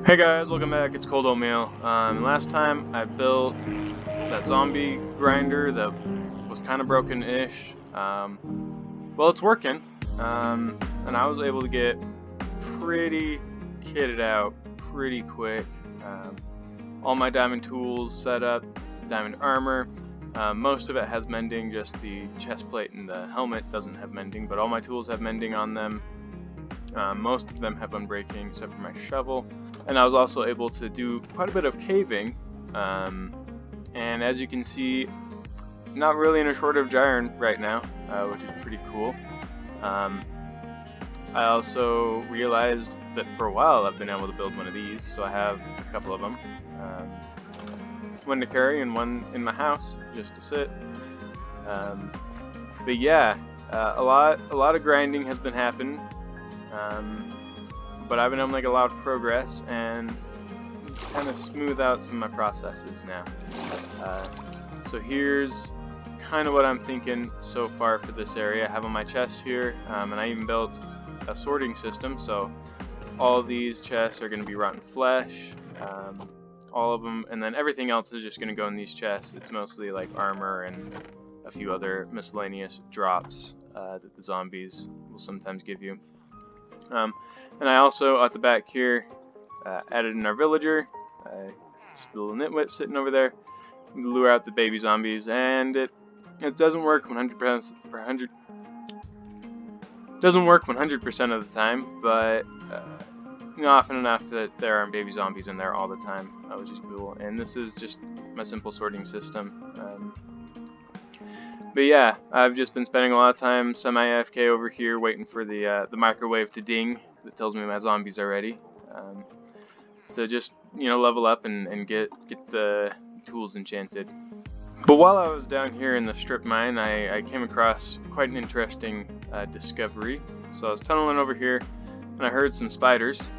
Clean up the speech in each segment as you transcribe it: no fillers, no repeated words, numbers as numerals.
Hey guys, welcome back. It's Cold Oatmeal. Last time I built that zombie grinder that was kind of broken-ish. Well, it's working, and I was able to get pretty kitted out pretty quick. All my diamond tools set up, diamond armor. Most of it has mending, just the chest plate and the helmet doesn't have mending, but all my tools have mending on them. Most of them have unbreaking except for my shovel. And I was also able to do quite a bit of caving, and as you can see, not really in a shortage of iron right now, which is pretty cool. I also realized that for a while I've been able to build one of these, so I have a couple of them. One to carry and one in my house just to sit. But yeah, a lot of grinding has been happening. But I've been able to make a lot of progress and kind of smooth out some of my processes now. So here's kind of what I'm thinking so far for this area. I have on my chest here, and I even built a sorting system, so all of these chests are going to be rotten flesh, all of them, and then everything else is just going to go in these chests. It's mostly like armor and a few other miscellaneous drops that the zombies will sometimes give you. And I also, at the back here, added in our villager, just a little nitwit sitting over there, to lure out the baby zombies, and it doesn't work 100% doesn't work 100% of the time, but often enough that there aren't baby zombies in there all the time, which is cool. And this is just my simple sorting system. But yeah, I've just been spending a lot of time semi-AFK over here waiting for the microwave to ding that tells me my zombies are ready, to just level up and get the tools enchanted. But while I was down here in the strip mine, I came across quite an interesting discovery. So I was tunneling over here and I heard some spiders.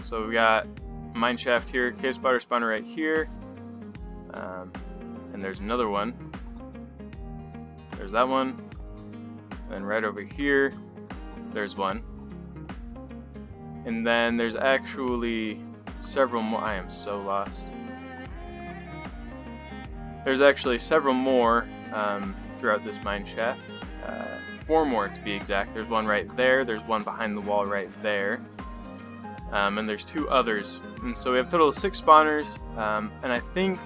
So we got a mine shaft here, cave spider spawner right here, and there's another one. There's that one, and right over here there's one, and then there's actually several more. I am so lost. There's actually several more throughout this mine shaft, 4 more to be exact. There's one right there, there's one behind the wall right there, and there's 2 others, and so we have a total of 6 spawners, and I think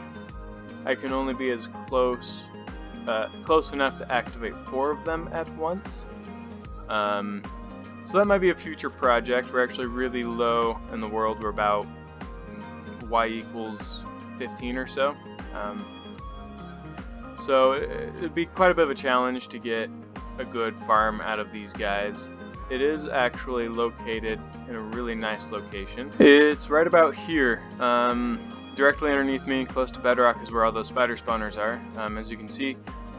I can only be as close enough to activate 4 of them at once. So that might be a future project. We're actually really low in the world. We're about y equals 15 or so. So it'd be quite a bit of a challenge to get a good farm out of these guys. It is actually located in a really nice location. It's right about here. Directly underneath me, close to bedrock, is where all those spider spawners are. As you can see,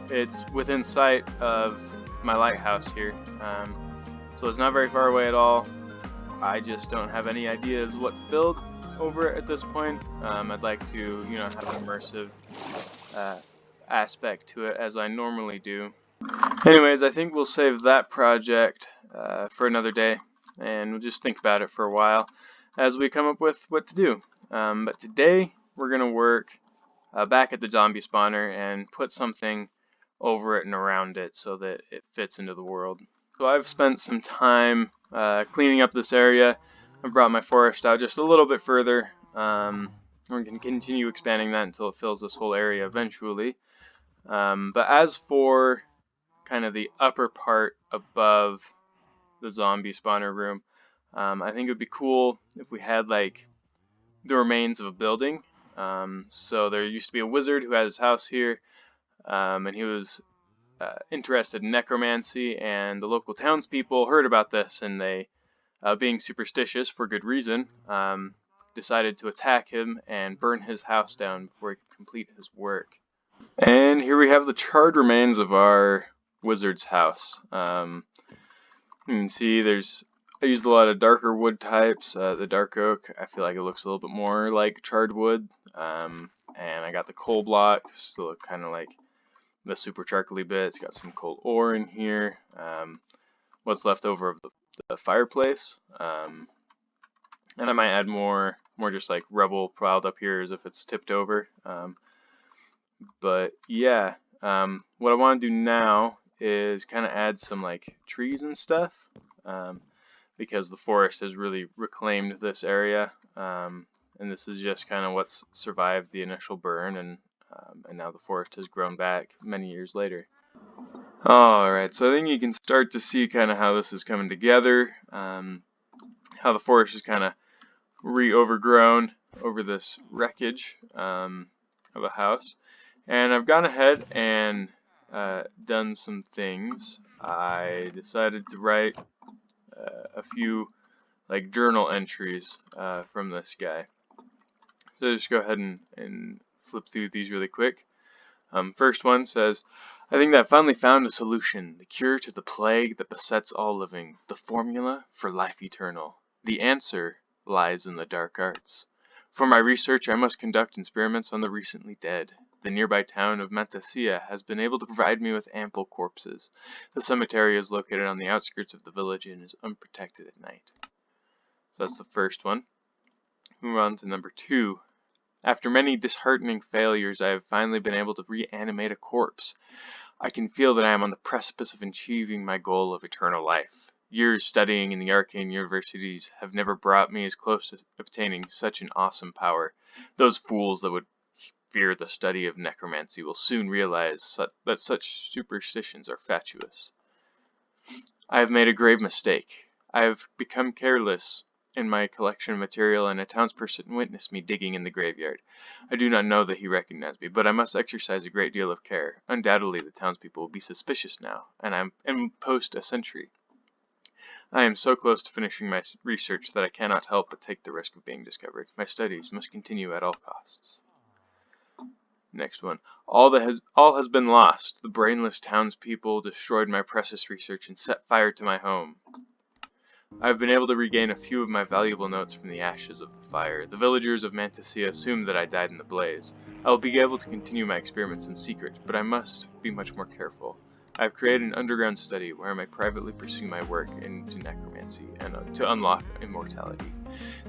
it's within sight of my lighthouse here, so it's not very far away at all. I just don't have any ideas what to build over it at this point. I'd like to, have an immersive aspect to it as I normally do. Anyways, I think we'll save that project for another day, and we'll just think about it for a while as we come up with what to do. But today we're going to work back at the zombie spawner and put something over it and around it so that it fits into the world. So I've spent some time cleaning up this area. I brought my forest out just a little bit further. We're going to continue expanding that until it fills this whole area eventually. But as for kind of the upper part above the zombie spawner room, I think it would be cool if we had like the remains of a building. So there used to be a wizard who had his house here, and he was interested in necromancy, and the local townspeople heard about this, and they, being superstitious for good reason, decided to attack him and burn his house down before he could complete his work. And here we have the charred remains of our wizard's house. You can see I used a lot of darker wood types. The dark oak, I feel like it looks a little bit more like charred wood. And I got the coal block, still look kind of like the super charcoaly bit. It's got some coal ore in here. What's left over of the fireplace. And I might add more just like rubble piled up here as if it's tipped over. But yeah, what I want to do now is kind of add some like trees and stuff, because the forest has really reclaimed this area, and this is just kind of what's survived the initial burn, and now the forest has grown back many years later. Alright, so I think you can start to see kind of how this is coming together, how the forest is kind of overgrown over this wreckage of a house. And I've gone ahead and done some things. I decided to write a few like journal entries from this guy. So just go ahead and flip through these really quick. First one says, I think that I finally found a solution, the cure to the plague that besets all living, the formula for life eternal. The answer lies in the dark arts. For my research, I must conduct experiments on the recently dead. The nearby town of Mantesia has been able to provide me with ample corpses. The cemetery is located on the outskirts of the village and is unprotected at night. So that's the first one. Move on to number 2. After many disheartening failures, I have finally been able to reanimate a corpse. I can feel that I am on the precipice of achieving my goal of eternal life. Years studying in the arcane universities have never brought me as close to obtaining such an awesome power. Those fools that would fear the study of necromancy will soon realize that such superstitions are fatuous. I have made a grave mistake. I have become careless in my collection of material, and a townsperson witnessed me digging in the graveyard. I do not know that he recognized me, but I must exercise a great deal of care. Undoubtedly the townspeople will be suspicious now, and I am post a century. I am so close to finishing my research that I cannot help but take the risk of being discovered. My studies must continue at all costs. Next one. All has been lost. The brainless townspeople destroyed my precious research and set fire to my home. I have been able to regain a few of my valuable notes from the ashes of the fire. The villagers of Mantesia assumed that I died in the blaze. I will be able to continue my experiments in secret, but I must be much more careful. I have created an underground study where I may privately pursue my work into necromancy and to unlock immortality.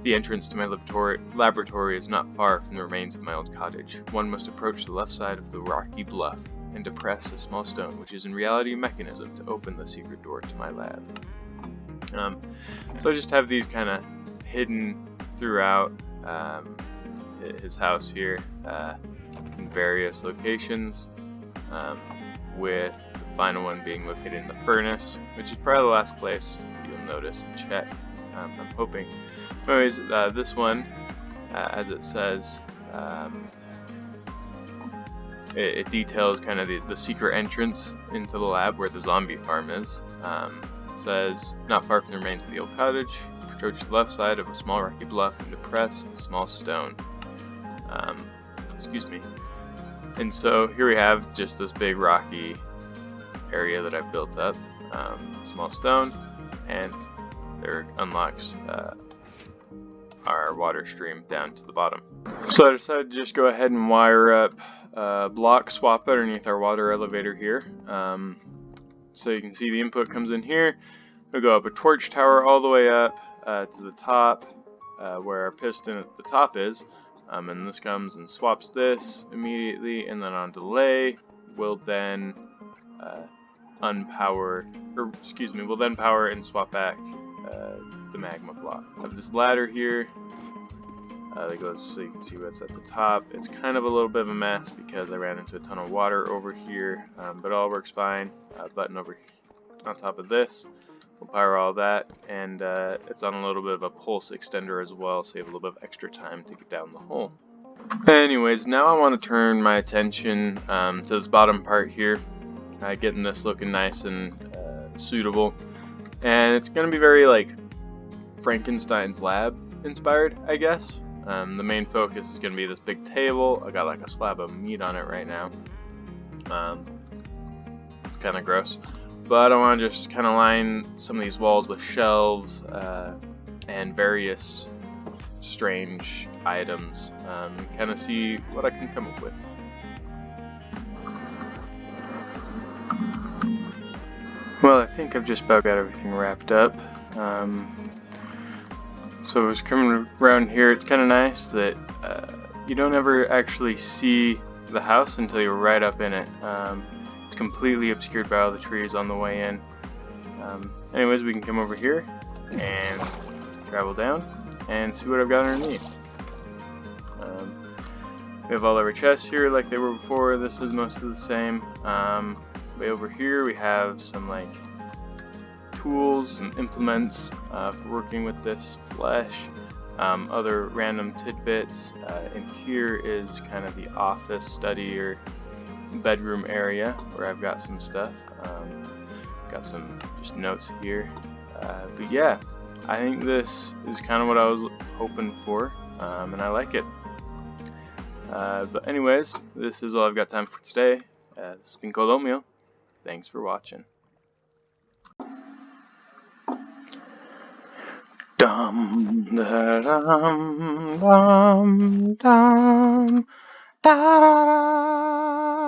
The entrance to my laboratory is not far from the remains of my old cottage. One must approach the left side of the rocky bluff and depress a small stone, which is in reality a mechanism to open the secret door to my lab. So I just have these kind of hidden throughout his house here in various locations, with the final one being located in the furnace, which is probably the last place you'll notice and check. I'm hoping. Anyways, this one, as it says, it details kind of the secret entrance into the lab where the zombie farm is. Says, not far from the remains of the old cottage, approach the left side of a small rocky bluff and depress a small stone. Excuse me. And so here we have just this big rocky area that I've built up, small stone, and there unlocks our water stream down to the bottom. So I decided to just go ahead and wire up a block swap underneath our water elevator here. So you can see the input comes in here. We'll go up a torch tower all the way up to the top, where our piston at the top is. And this comes and swaps this immediately, and then on delay, we'll then power and swap back the magma block. I have this ladder here that goes so you can see what's at the top. It's kind of a little bit of a mess because I ran into a ton of water over here, but it all works fine. Button over on top of this will power all that, and it's on a little bit of a pulse extender as well, so you have a little bit of extra time to get down the hole. Anyways, now I want to turn my attention to this bottom part here, getting this looking nice and suitable, and it's going to be very like Frankenstein's lab inspired, I guess. The main focus is going to be this big table. I got like a slab of meat on it right now. It's kind of gross, but I want to just kind of line some of these walls with shelves and various strange items, kind of see what I can come up with. Well, I think I've just about got everything wrapped up. So as coming around here, it's kind of nice that you don't ever actually see the house until you're right up in it. It's completely obscured by all the trees on the way in. Anyways, we can come over here and travel down and see what I've got underneath. We have all our chests here like they were before. This is mostly the same. Way over here we have some like tools and implements for working with this flesh. Other random tidbits. In here is kind of the office, study, or bedroom area where I've got some stuff. Got some just notes here. But yeah, I think this is kind of what I was hoping for, and I like it. But anyways, this is all I've got time for today. This has been called Oatmeal. Thanks for watching. Dum da dum dum dum da da da.